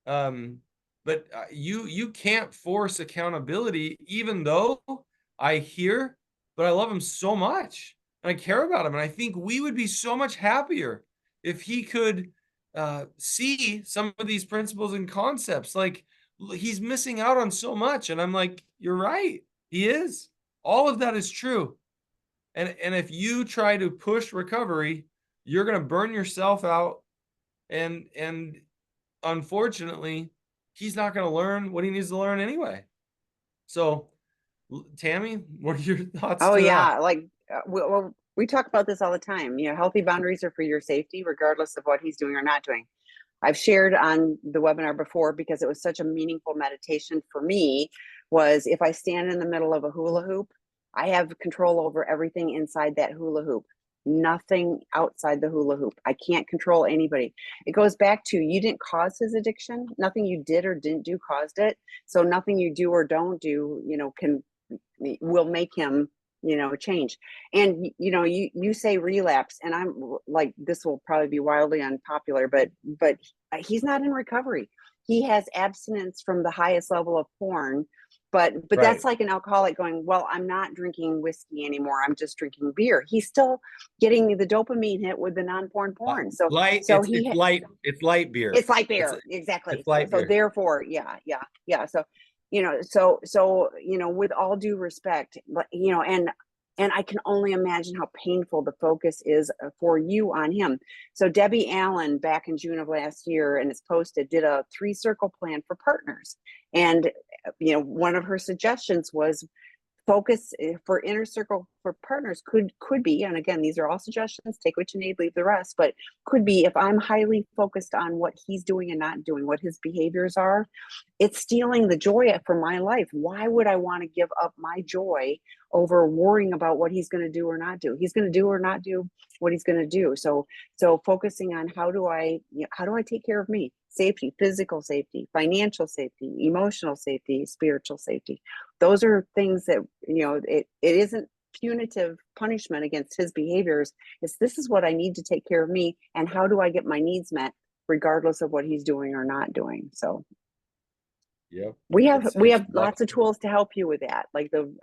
But you can't force accountability, even though but I love him so much and I care about him. And I think we would be so much happier if he could see some of these principles and concepts. Like, he's missing out on so much. And I'm like, you're right. He is. All of that is true. And if you try to push recovery, you're going to burn yourself out. And unfortunately, he's not going to learn what he needs to learn anyway. So, Tammy, what are your thoughts Oh to that? yeah, like we talk about this all the time. Healthy boundaries are for your safety, regardless of what he's doing or not doing. I've shared on the webinar before, because it was such a meaningful meditation for me, was if I stand in the middle of a hula hoop, I have control over everything inside that hula hoop, nothing outside the hula hoop. I can't control anybody. It goes back to, you didn't cause his addiction. Nothing you did or didn't do caused it. So nothing you do or don't do, will make him change. And you say relapse, and I'm like, this will probably be wildly unpopular, but he's not in recovery. He has abstinence from the highest level of porn, but Right. that's like an alcoholic going, well, I'm not drinking whiskey anymore, I'm just drinking beer. He's still getting the dopamine hit with the non-porn porn. So Light. so It's he it's light beer. it's like It's beer, exactly. it's light So beer. therefore, yeah. So, with all due respect, but and I can only imagine how painful the focus is for you on him. So Debbie Allen, back in June of last year, and it's posted, did a 3-circle plan for partners. And one of her suggestions was, focus for inner circle for partners could be, and again, these are all suggestions, take what you need, leave the rest, but could be, if I'm highly focused on what he's doing and not doing, what his behaviors are, it's stealing the joy from my life. Why would I want to give up my joy over worrying about what he's going to do or not do? He's going to do or not do what he's going to do. So focusing on, how do I take care of me? Safety, physical safety, financial safety, emotional safety, spiritual safety. Those are things that, it isn't punitive punishment against his behaviors. This is what I need to take care of me, and how do I get my needs met regardless of what he's doing or not doing. So Yep. we have It's lots of tools to help you with that. Like the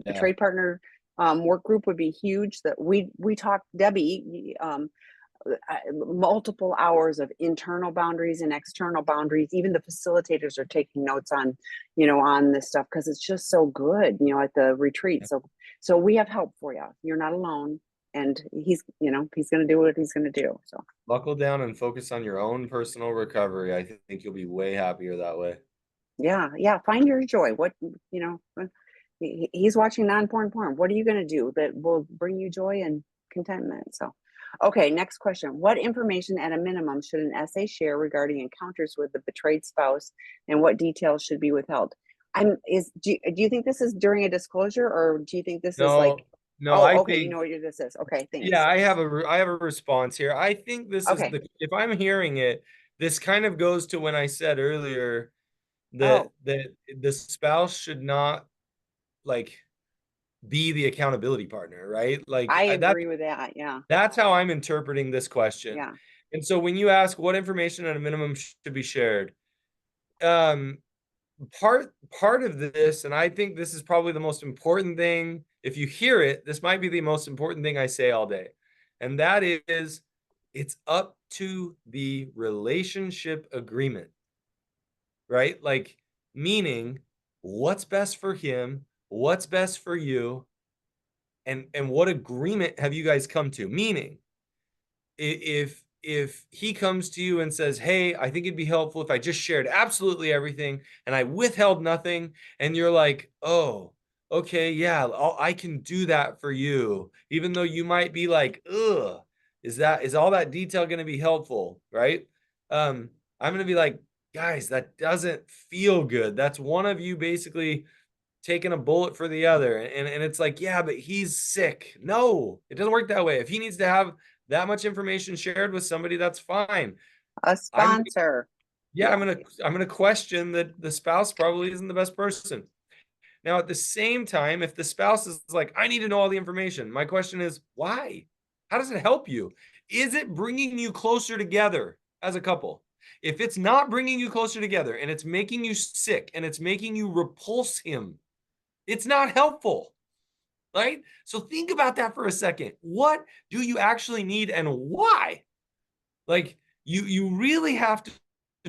yeah. trade partner work group would be huge. That we talked, Debbie, multiple hours of internal boundaries and external boundaries. Even the facilitators are taking notes on this stuff, because it's just so good at the retreat. So we have help for you. You're not alone, and he's going to do what he's going to do. So Buckle down and focus on your own personal recovery. I think you'll be way happier that way. yeah, find your joy. What he's watching non-porn porn. What are you going to do that will bring you joy and contentment? So okay, next question. What information at a minimum should an SA share regarding encounters with the betrayed spouse, and what details should be withheld? Do you think this is during a disclosure, or do you think this is like, No, I oh, okay, you think, know what this is. Okay, yeah, thanks. I have a response here. I think this is Okay. if I'm hearing it, this kind of goes to when I said earlier that Oh, the spouse should not, like, be the accountability partner, right? Like, I that agree with that. Yeah. that's how I'm interpreting this question. Yeah. And so when you ask what information at a minimum should be shared, um, part of this, and I think this is probably the most important thing, if you hear it, this might be the most important thing I say all day. And that is, It's up to the relationship agreement, right? Like, meaning what's best for him, what's best for you, and what agreement have you guys come to? Meaning, if he comes to you and says, hey, I think it'd be helpful if I just shared absolutely everything and I withheld nothing, and you're like, oh, okay, yeah, I can do that for you, even though you might be like, ugh, is all that detail going to be helpful, right? I'm going to be like, guys, that doesn't feel good. That's one of you basically taking a bullet for the other. And it's like, yeah, but he's sick. No, it doesn't work that way. If he needs to have that much information shared with somebody, that's fine. A I'm sponsor. yeah, I'm gonna question that the spouse probably isn't the best person. Now, at the same time, if the spouse is like, I need to know all the information, my question is, why? How does it help you? Is it bringing you closer together as a couple? If it's not bringing you closer together and it's making you sick and it's making you repulse him, it's not helpful, right? So think about that for a second. What do you actually need and why? Like, you really have to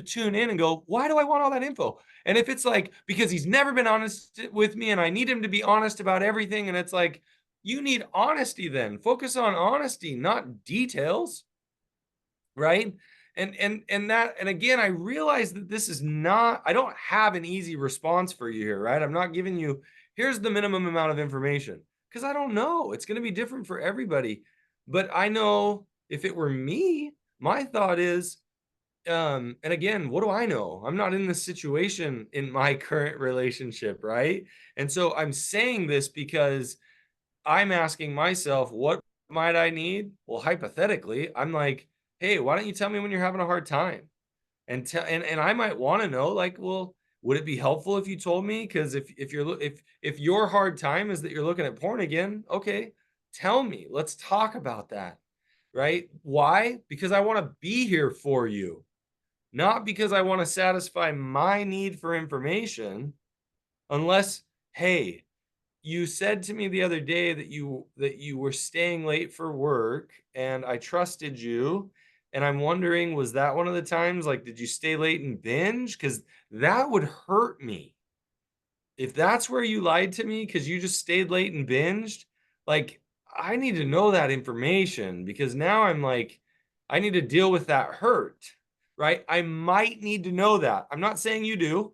tune in and go, why do I want all that info? And if it's like, because he's never been honest with me and I need him to be honest about everything, and it's like, you need honesty then. Focus on honesty, not details, right? And again, I realize that this is not, I don't have an easy response for you here, right? I'm not giving you, here's the minimum amount of information, because I don't know. It's going to be different for everybody. But I know if it were me, my thought is, and again, what do I know? I'm not in this situation in my current relationship, right? And so I'm saying this because I'm asking myself, what might I need? Well, hypothetically, I'm like, hey, why don't you tell me when you're having a hard time? And I might want to know, like, well, would it be helpful if you told me? Because if your hard time is that you're looking at porn again, okay, tell me. Let's talk about that, right? Why? Because I want to be here for you, not because I want to satisfy my need for information. Unless, hey, you said to me the other day that you were staying late for work and I trusted you, and I'm wondering, was that one of the times? Like, did you stay late and binge? Because that would hurt me if that's where you lied to me because you just stayed late and binged. Like, I need to know that information, because now I'm like, I need to deal with that hurt, right? I might need to know that. I'm not saying you do,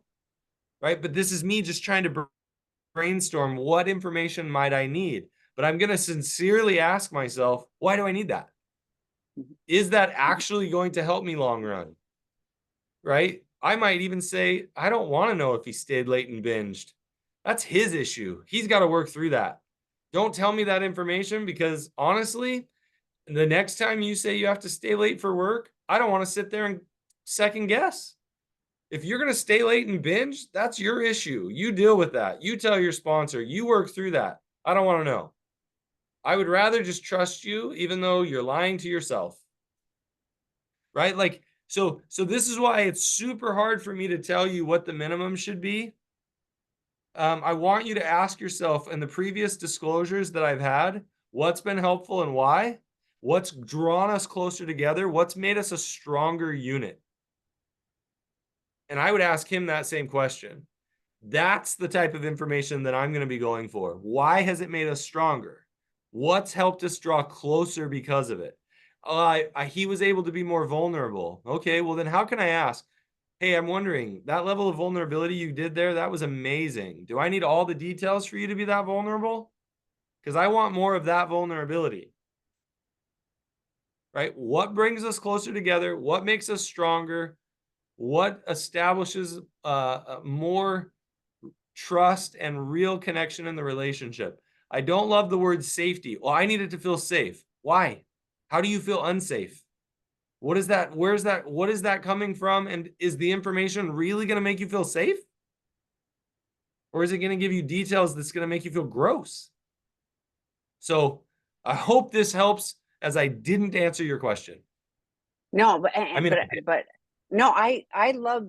right? But this is me just trying to brainstorm, what information might I need? But I'm going to sincerely ask myself, why do I need that? Is that actually going to help me long run? Right? I might even say, I don't want to know if he stayed late and binged. That's his issue. He's got to work through that. Don't tell me that information, because honestly, the next time you say you have to stay late for work, I don't want to sit there and second guess. If you're going to stay late and binge, that's your issue. You deal with that. You tell your sponsor, you work through that. I don't want to know. I would rather just trust you, even though you're lying to yourself. Right? Like, so this is why it's super hard for me to tell you what the minimum should be. I want you to ask yourself, in the previous disclosures that I've had, what's been helpful and why? What's drawn us closer together? What's made us a stronger unit? And I would ask him that same question. That's the type of information that I'm going to be going for. Why has it made us stronger? What's helped us draw closer because of it? He was able to be more vulnerable. Okay, well then how can I ask, hey, I'm wondering, that level of vulnerability you did there, that was amazing. Do I need all the details for you to be that vulnerable? Because I want more of that vulnerability. Right? What brings us closer together? What makes us stronger? What establishes more trust and real connection in the relationship? I don't love the word safety. Well, I need it to feel safe. Why? How do you feel unsafe? What is that? Where's that? What is that coming from? And is the information really going to make you feel safe? Or is it going to give you details that's going to make you feel gross? So I hope this helps, as I didn't answer your question. No, but I mean, but no, I love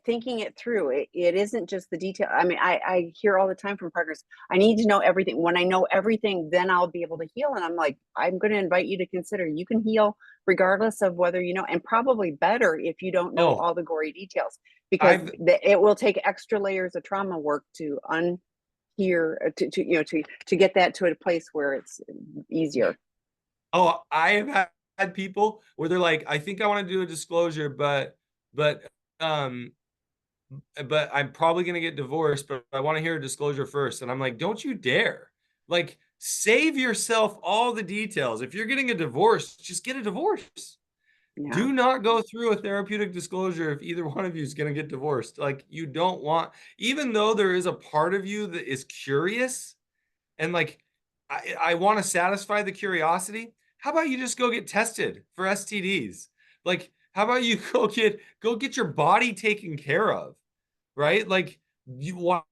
thinking it through. It isn't just the detail. I mean, I hear all the time from partners, I need to know everything. When I know everything, then I'll be able to heal. And I'm like, I'm going to invite you to consider you can heal regardless of whether you know, and probably better if you don't know Oh, all the gory details, because I've it will take extra layers of trauma work to unhear, to you know, to get that to a place where it's easier. oh, I have had people where they're like, I think I want to do a disclosure, but um but I'm probably going to get divorced, but I want to hear a disclosure first. And I'm like, don't you dare. Like, save yourself all the details. If you're getting a divorce, just get a divorce. Yeah. Do not go through a therapeutic disclosure if either one of you is going to get divorced. Like, you don't want, even though there is a part of you that is curious and like, I want to satisfy the curiosity. How about you just go get tested for STDs? Like, how about you go get your body taken care of? Right? Like, you why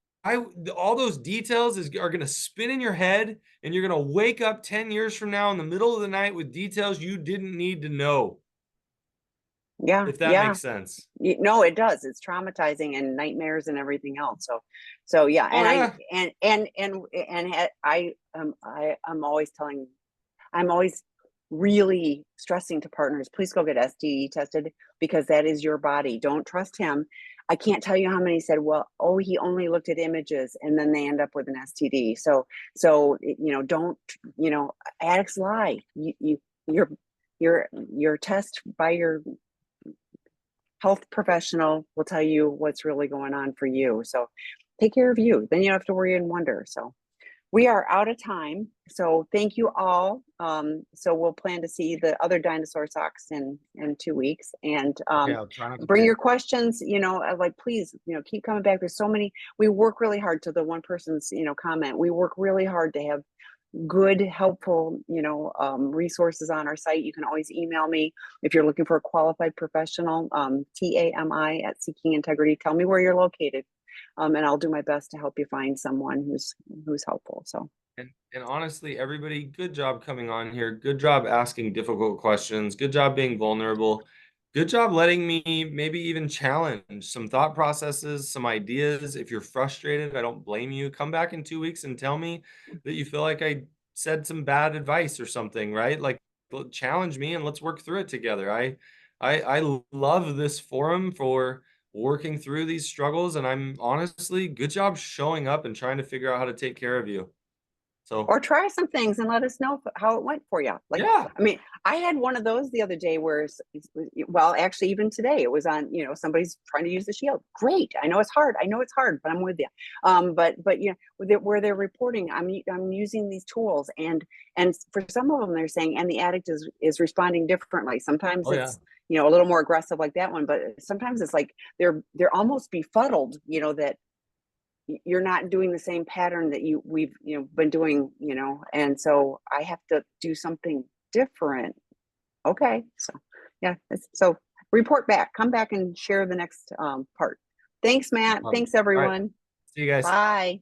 all those details are going to spin in your head, and you're going to wake up 10 years from now in the middle of the night with details you didn't need to know, Yeah. if that Yeah. makes sense. No, it does. It's traumatizing and nightmares and everything else. So yeah. Oh yeah. I'm always telling, I'm always really stressing to partners, please go get STD tested, because that is your body. Don't trust him. I can't tell you how many said, well, oh, he only looked at images, and then they end up with an STD. So you know, don't, you know, addicts lie. Your your test by your health professional will tell you what's really going on for you. So take care of you. Then you don't have to worry and wonder. So we are out of time. So thank you all. So we'll plan to see the other dinosaur socks in 2 weeks, and Okay, I'll try not to bring your forget. questions. You know, like please, you know, keep coming back. There's so many. We work really hard to the one person's, you know, comment. We work really hard to have good, helpful, you know, resources on our site. You can always email me if you're looking for a qualified professional, TAMI at Seeking Integrity. Tell me where you're located, and I'll do my best to help you find someone who's helpful. So And honestly, everybody, good job coming on here. Good job asking difficult questions. Good job being vulnerable. Good job letting me maybe even challenge some thought processes, some ideas. If you're frustrated, I don't blame you. Come back in 2 weeks and tell me that you feel like I said some bad advice or something, right? Like, challenge me and let's work through it together. I love this forum for working through these struggles, and I'm honestly, good job showing up and trying to figure out how to take care of you. So or try some things and let us know how it went for you. Like, yeah, I mean, I had one of those the other day where, well, actually, even today, it was on, you know, somebody's trying to use the shield. Great. I know it's hard. I know it's hard, but I'm with you. But you know, where they're reporting, I'm using these tools, and for some of them, they're saying, and the addict is responding differently. Sometimes oh yeah. it's, you know, a little more aggressive like that one, but sometimes it's like they're almost befuddled, you know, that you're not doing the same pattern that we've, you know, been doing, you know, and so I have to do something different. Okay. So yeah, so report back, come back and share the next part. Thanks, Matt. Thanks, All right. everyone. See you guys. Bye.